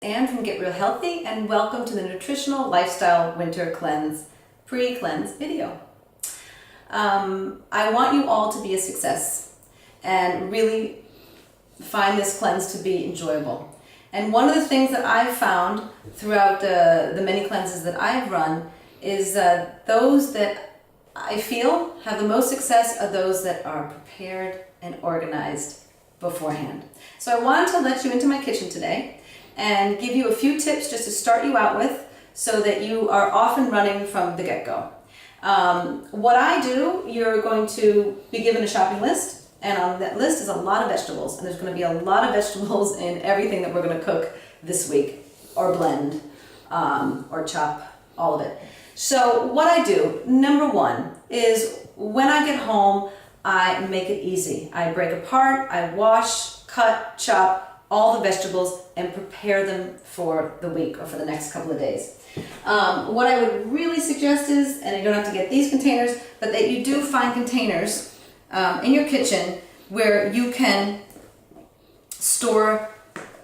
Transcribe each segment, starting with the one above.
Anne from Get Real Healthy, and welcome to the Nutritional Lifestyle Winter Cleanse Pre-Cleanse video. I want you all to be a success and really find this cleanse to be enjoyable. And one of the things that I've found throughout the many cleanses that I've run is those that I feel have the most success are those that are prepared and organized beforehand. So I wanted to let you into my kitchen today and give you a few tips just to start you out with so that you are off and running from the get-go. What I do, you're going to be given a shopping list, and on that list is a lot of vegetables, and there's going to be a lot of vegetables in everything that we're going to cook this week, or blend, or chop, all of it. So what I do, number one, is when I get home, I make it easy. I break apart, I wash, cut, chop all the vegetables and prepare them for the week or for the next couple of days. What I would really suggest is, and you don't have to get these containers, but that you do find containers in your kitchen where you can store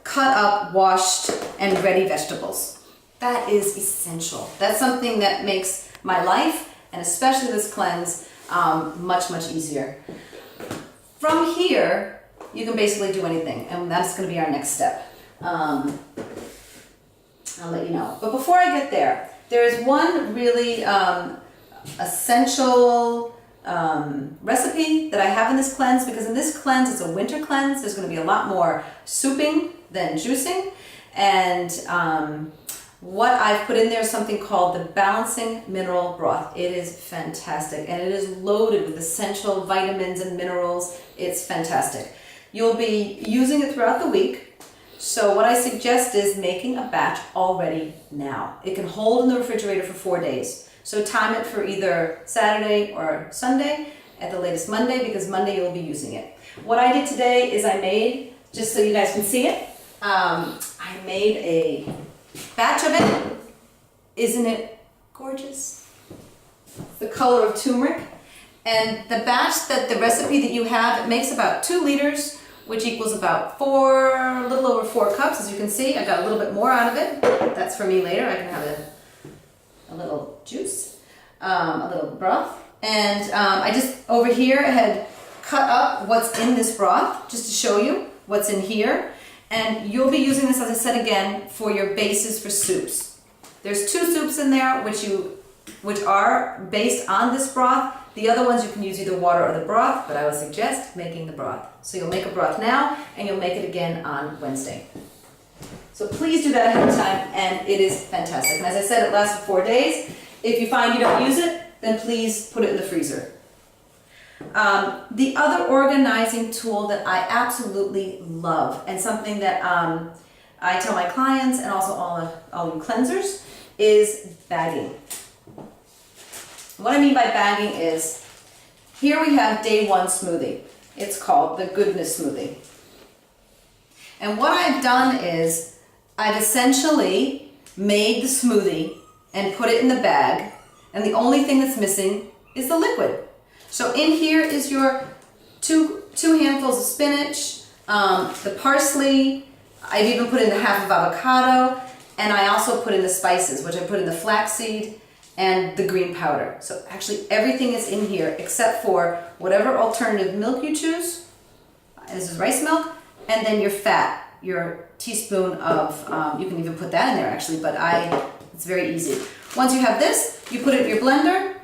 cut up, washed, and ready vegetables. That is essential. That's something that makes my life, and especially this cleanse, much, much easier. From here, you can basically do anything, and that's going to be our next step. I'll let you know. But before I get there, there is one really essential recipe that I have in this cleanse, because in this cleanse, it's a winter cleanse. There's going to be a lot more souping than juicing, and what I've put in there is something called the Balancing Mineral Broth. It is fantastic, and it is loaded with essential vitamins and minerals. It's fantastic. You'll be using it throughout the week, so what I suggest is making a batch already now. It can hold in the refrigerator for 4 days, so time it for either Saturday or Sunday, at the latest Monday, because Monday you'll be using it. What I did today is I made, just so you guys can see it, I made a batch of it. Isn't it gorgeous? The color of turmeric. And the batch the recipe that you have, it makes about 2 liters, which equals about a little over 4 cups. As you can see, I got a little bit more out of it. That's for me later. I can have a little juice, a little broth. And I just, over here, had cut up what's in this broth, just to show you what's in here. And you'll be using this, as I said again, for your bases for soups. There's 2 soups in there which are based on this broth. The other ones you can use either water or the broth, but I would suggest making the broth. So you'll make a broth now, and you'll make it again on Wednesday. So please do that ahead of time, and it is fantastic. And as I said, it lasts for 4 days. If you find you don't use it, then please put it in the freezer. The other organizing tool that I absolutely love, and something that I tell my clients and also all you cleansers, is bagging. What I mean by bagging is, here we have day 1 smoothie. It's called the Goodness Smoothie. And what I've done is, I've essentially made the smoothie and put it in the bag, and the only thing that's missing is the liquid. So in here is your two handfuls of spinach, the parsley. I've even put in the half of avocado, and I also put in the spices, which I put in the flaxseed and the green powder. So actually everything is in here except for whatever alternative milk you choose. This is rice milk, and then your fat, your teaspoon of, you can even put that in there actually, but it's very easy. Once you have this, you put it in your blender.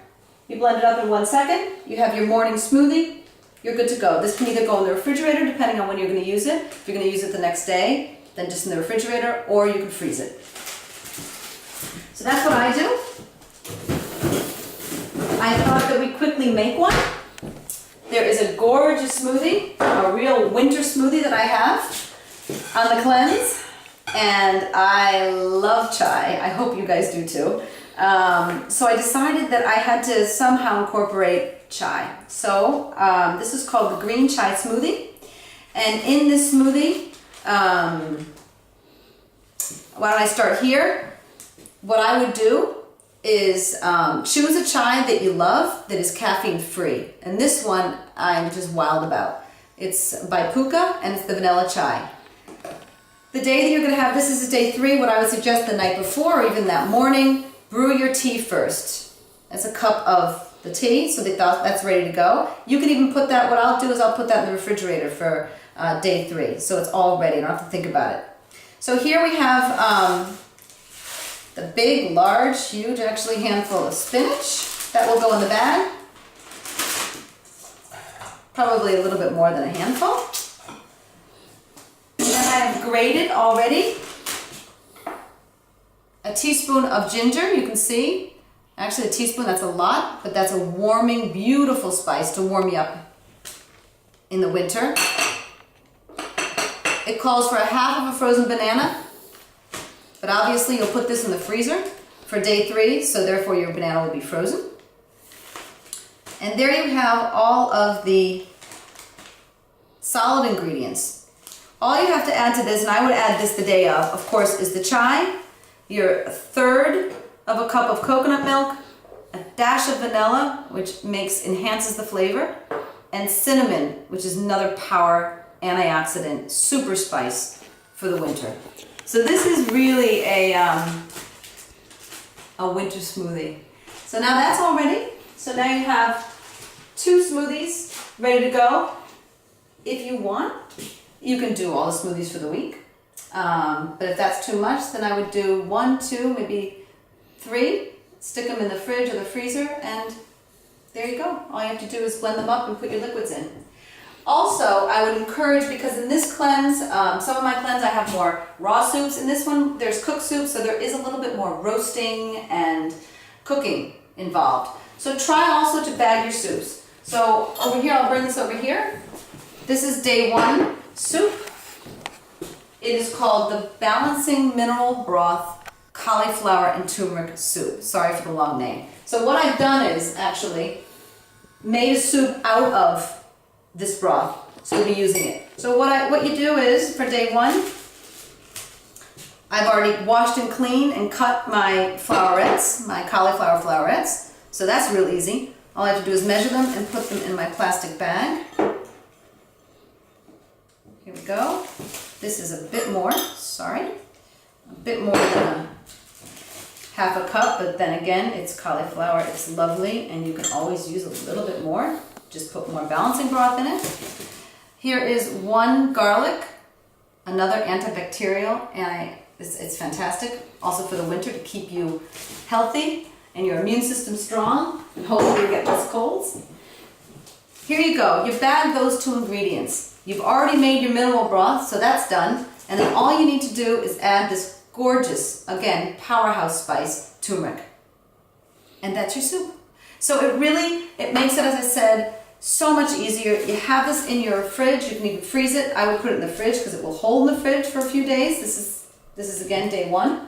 You blend it up in 1 second, you have your morning smoothie, you're good to go. This can either go in the refrigerator, depending on when you're going to use it. If you're going to use it the next day, then just in the refrigerator, or you can freeze it. So that's what I do. I thought that we'd quickly make one. There is a gorgeous smoothie, a real winter smoothie that I have on the cleanse, and I love chai. I hope you guys do too. So I decided that I had to somehow incorporate chai. So this is called the Green Chai Smoothie. And in this smoothie, why don't I start here? What I would do is choose a chai that you love that is caffeine free. And this one I'm just wild about. It's by Puka, and it's the vanilla chai. The day that you're going to have this is day 3. What I would suggest the night before or even that morning, brew your tea first. That's a cup of the tea, so that's ready to go. You can even put that, what I'll do is I'll put that in the refrigerator for day 3, so it's all ready. I don't have to think about it. So here we have the big, large, huge, actually handful of spinach. That will go in the bag. Probably a little bit more than a handful. And I have grated already a teaspoon of ginger, you can see. Actually a teaspoon, that's a lot, but that's a warming, beautiful spice to warm you up in the winter. It calls for a half of a frozen banana, but obviously you'll put this in the freezer for day 3, so therefore your banana will be frozen. And there you have all of the solid ingredients. All you have to add to this, and I would add this the day of course, is the chai, your 1/3 of a cup of coconut milk, a dash of vanilla, which enhances the flavor, and cinnamon, which is another power antioxidant, super spice for the winter. So this is really a winter smoothie. So now that's all ready. So now you have 2 smoothies ready to go. If you want, you can do all the smoothies for the week. But if that's too much, then I would do 1, 2, maybe 3, stick them in the fridge or the freezer, and there you go. All you have to do is blend them up and put your liquids in. Also, I would encourage, because in this cleanse, some of my cleanse I have more raw soups. In this one, there's cooked soup, so there is a little bit more roasting and cooking involved. So try also to bag your soups. So over here, I'll bring this over here. This is day 1 soup. It is called the Balancing Mineral Broth Cauliflower and Turmeric Soup. Sorry for the long name. So what I've done is actually made a soup out of this broth, so you'll be using it. So what you do is, for day 1, I've already washed and cleaned and cut my flowerets, my cauliflower flowerets. So that's real easy. All I have to do is measure them and put them in my plastic bag. Here we go. This is a bit more, sorry. A bit more than half a cup, but then again, it's cauliflower, it's lovely, and you can always use a little bit more. Just put more balancing broth in it. Here is 1 garlic, another antibacterial, and it's fantastic. Also for the winter to keep you healthy and your immune system strong, and hopefully you get less colds. Here you go. You bag those 2 ingredients. You've already made your mineral broth, so that's done. And then all you need to do is add this gorgeous, again, powerhouse spice, turmeric. And that's your soup. So it makes it, as I said, so much easier. You have this in your fridge. You can even freeze it. I would put it in the fridge because it will hold in the fridge for a few days. This is again day 1.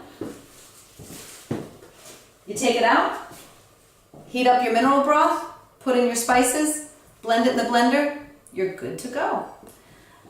You take it out, heat up your mineral broth, put in your spices, blend it in the blender. You're good to go.